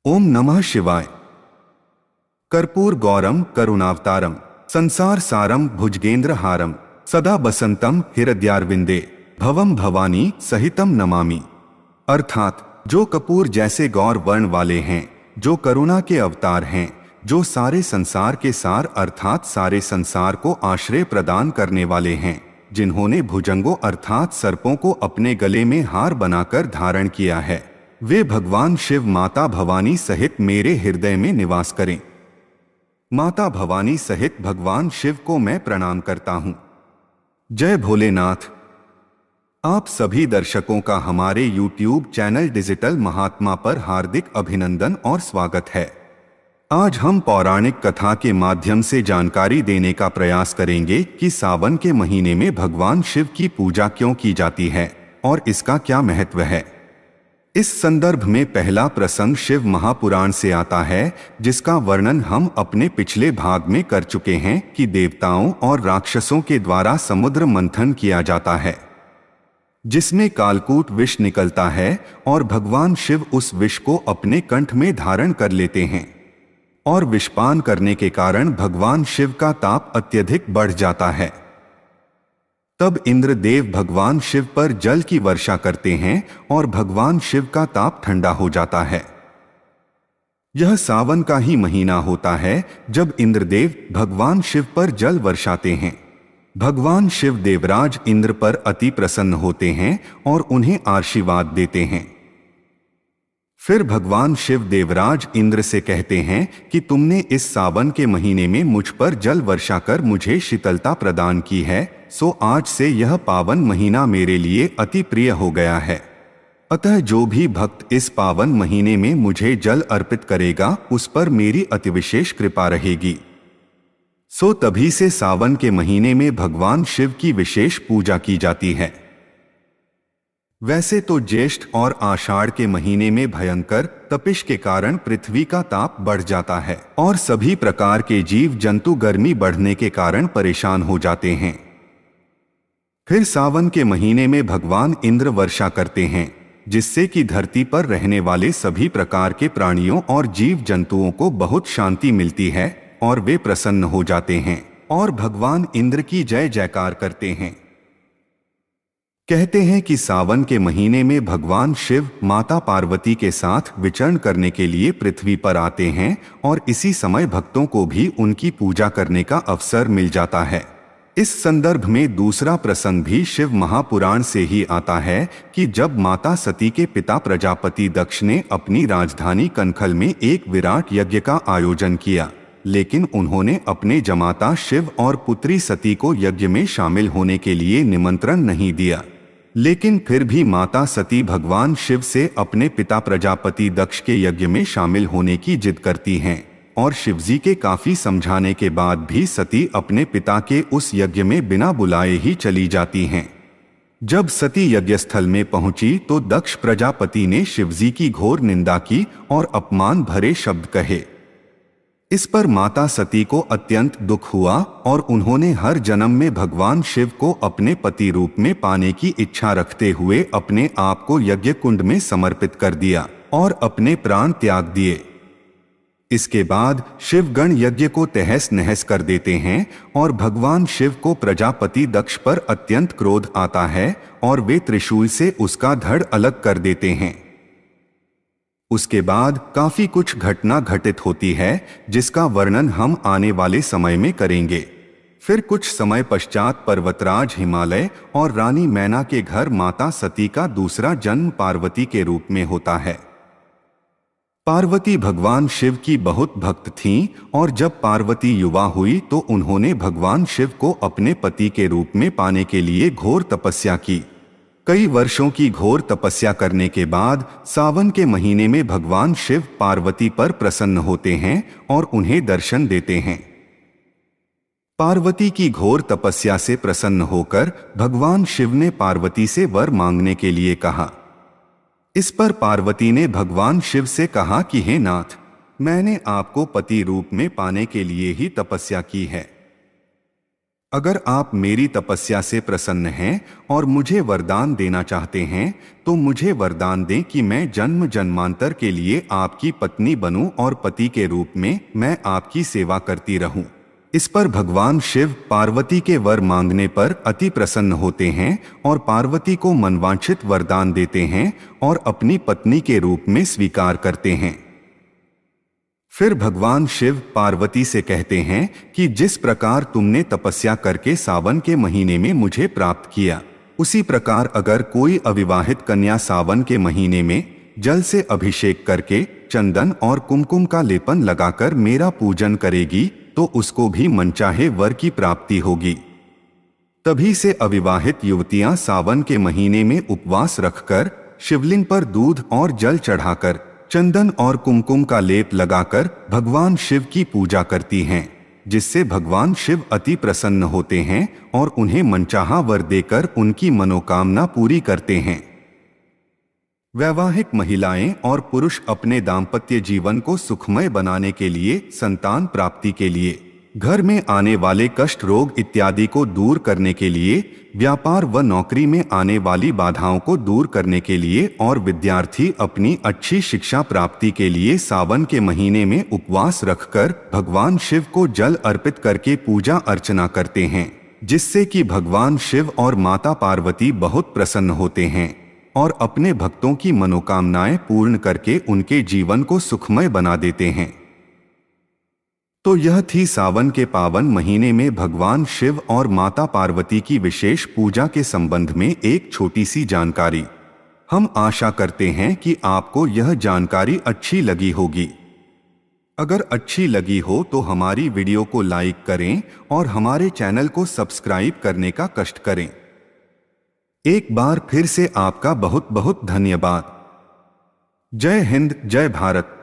ओम नमः शिवाय। कर्पूर गौरम करुणावतारम संसार सारम भुजगेंद्रहारम सदा बसंतम हृदयारविंदे भवम भवानी सहितम नमामि। अर्थात जो कपूर जैसे गौर वर्ण वाले हैं, जो करुणा के अवतार हैं, जो सारे संसार के सार अर्थात सारे संसार को आश्रय प्रदान करने वाले हैं, जिन्होंने भुजंगों अर्थात सर्पों को अपने गले में हार बनाकर धारण किया है, वे भगवान शिव माता भवानी सहित मेरे हृदय में निवास करें। माता भवानी सहित भगवान शिव को मैं प्रणाम करता हूं। जय भोलेनाथ। आप सभी दर्शकों का हमारे YouTube चैनल डिजिटल महात्मा पर हार्दिक अभिनंदन और स्वागत है। आज हम पौराणिक कथा के माध्यम से जानकारी देने का प्रयास करेंगे कि सावन के महीने में भगवान शिव की पूजा क्यों की जाती है और इसका क्या महत्व है। इस संदर्भ में पहला प्रसंग शिव महापुराण से आता है, जिसका वर्णन हम अपने पिछले भाग में कर चुके हैं कि देवताओं और राक्षसों के द्वारा समुद्र मंथन किया जाता है, जिसमें कालकूट विष निकलता है और भगवान शिव उस विष को अपने कंठ में धारण कर लेते हैं और विषपान करने के कारण भगवान शिव का ताप अत्यधिक बढ़ जाता है। तब इंद्रदेव भगवान शिव पर जल की वर्षा करते हैं और भगवान शिव का ताप ठंडा हो जाता है। यह सावन का ही महीना होता है जब इंद्रदेव भगवान शिव पर जल वर्षाते हैं। भगवान शिव देवराज इंद्र पर अति प्रसन्न होते हैं और उन्हें आशीर्वाद देते हैं। फिर भगवान शिव देवराज इंद्र से कहते हैं कि तुमने इस सावन के महीने में मुझ पर जल वर्षा कर मुझे शीतलता प्रदान की है, सो आज से यह पावन महीना मेरे लिए अति प्रिय हो गया है। अतः जो भी भक्त इस पावन महीने में मुझे जल अर्पित करेगा उस पर मेरी अतिविशेष कृपा रहेगी। सो तभी से सावन के महीने में भगवान शिव की विशेष पूजा की जाती है। वैसे तो ज्येष्ठ और आषाढ़ के महीने में भयंकर तपिश के कारण पृथ्वी का ताप बढ़ जाता है और सभी प्रकार के जीव जंतु गर्मी बढ़ने के कारण परेशान हो जाते हैं। फिर सावन के महीने में भगवान इंद्र वर्षा करते हैं, जिससे कि धरती पर रहने वाले सभी प्रकार के प्राणियों और जीव जंतुओं को बहुत शांति मिलती है और वे प्रसन्न हो जाते हैं और भगवान इंद्र की जय जयकार करते हैं। कहते हैं कि सावन के महीने में भगवान शिव माता पार्वती के साथ विचरण करने के लिए पृथ्वी पर आते हैं और इसी समय भक्तों को भी उनकी पूजा करने का अवसर मिल जाता है। इस संदर्भ में दूसरा प्रसंग भी शिव महापुराण से ही आता है कि जब माता सती के पिता प्रजापति दक्ष ने अपनी राजधानी कनखल में एक विराट यज्ञ का आयोजन किया, लेकिन उन्होंने अपने जमाता शिव और पुत्री सती को यज्ञ में शामिल होने के लिए निमंत्रण नहीं दिया। लेकिन फिर भी माता सती भगवान शिव से अपने पिता प्रजापति दक्ष के यज्ञ में शामिल होने की जिद करती हैं और शिवजी के काफी समझाने के बाद भी सती अपने पिता के उस यज्ञ में बिना बुलाए ही चली जाती हैं। जब सती यज्ञस्थल में पहुंची तो दक्ष प्रजापति ने शिवजी की घोर निंदा की और अपमान भरे शब्द कहे। इस पर माता सती को अत्यंत दुख हुआ और उन्होंने हर जन्म में भगवान शिव को अपने पति रूप में पाने की इच्छा रखते हुए अपने आप को यज्ञ कुंड में समर्पित कर दिया और अपने प्राण त्याग दिए। इसके बाद शिवगण यज्ञ को तहस नहस कर देते हैं और भगवान शिव को प्रजापति दक्ष पर अत्यंत क्रोध आता है और वे त्रिशूल से उसका धड़ अलग कर देते हैं। उसके बाद काफी कुछ घटना घटित होती है, जिसका वर्णन हम आने वाले समय में करेंगे। फिर कुछ समय पश्चात पर्वतराज हिमालय और रानी मैना के घर माता सती का दूसरा जन्म पार्वती के रूप में होता है। पार्वती भगवान शिव की बहुत भक्त थीं और जब पार्वती युवा हुई तो उन्होंने भगवान शिव को अपने पति के रूप में पाने के लिए घोर तपस्या की। कई वर्षों की घोर तपस्या करने के बाद सावन के महीने में भगवान शिव पार्वती पर प्रसन्न होते हैं और उन्हें दर्शन देते हैं। पार्वती की घोर तपस्या से प्रसन्न होकर भगवान शिव ने पार्वती से वर मांगने के लिए कहा। इस पर पार्वती ने भगवान शिव से कहा कि हे नाथ, मैंने आपको पति रूप में पाने के लिए ही तपस्या की है। अगर आप मेरी तपस्या से प्रसन्न हैं और मुझे वरदान देना चाहते हैं तो मुझे वरदान दें कि मैं जन्म जन्मांतर के लिए आपकी पत्नी बनूं और पति के रूप में मैं आपकी सेवा करती रहूं। इस पर भगवान शिव पार्वती के वर मांगने पर अति प्रसन्न होते हैं और पार्वती को मनवांछित वरदान देते हैं और अपनी पत्नी के रूप में स्वीकार करते हैं। फिर भगवान शिव पार्वती से कहते हैं कि जिस प्रकार तुमने तपस्या करके सावन के महीने में मुझे प्राप्त किया, उसी प्रकार अगर कोई अविवाहित कन्या सावन के महीने में जल से अभिषेक करके चंदन और कुमकुम का लेपन लगाकर मेरा पूजन करेगी तो उसको भी मनचाहे वर की प्राप्ति होगी। तभी से अविवाहित युवतियां सावन के महीने में उपवास रखकर शिवलिंग पर दूध और जल चढ़ाकर चंदन और कुमकुम का लेप लगाकर भगवान शिव की पूजा करती हैं, जिससे भगवान शिव अति प्रसन्न होते हैं और उन्हें मनचाहा वर देकर उनकी मनोकामना पूरी करते हैं। वैवाहिक महिलाएं और पुरुष अपने दाम्पत्य जीवन को सुखमय बनाने के लिए, संतान प्राप्ति के लिए, घर में आने वाले कष्ट रोग इत्यादि को दूर करने के लिए, व्यापार व नौकरी में आने वाली बाधाओं को दूर करने के लिए और विद्यार्थी अपनी अच्छी शिक्षा प्राप्ति के लिए सावन के महीने में उपवास रखकर भगवान शिव को जल अर्पित करके पूजा अर्चना करते हैं, जिससे कि भगवान शिव और माता पार्वती बहुत प्रसन्न होते हैं और अपने भक्तों की मनोकामनाएं पूर्ण करके उनके जीवन को सुखमय बना देते हैं। तो यह थी सावन के पावन महीने में भगवान शिव और माता पार्वती की विशेष पूजा के संबंध में एक छोटी सी जानकारी। हम आशा करते हैं कि आपको यह जानकारी अच्छी लगी होगी। अगर अच्छी लगी हो तो हमारी वीडियो को लाइक करें और हमारे चैनल को सब्सक्राइब करने का कष्ट करें। एक बार फिर से आपका बहुत बहुत धन्यवाद। जय हिंद, जय भारत।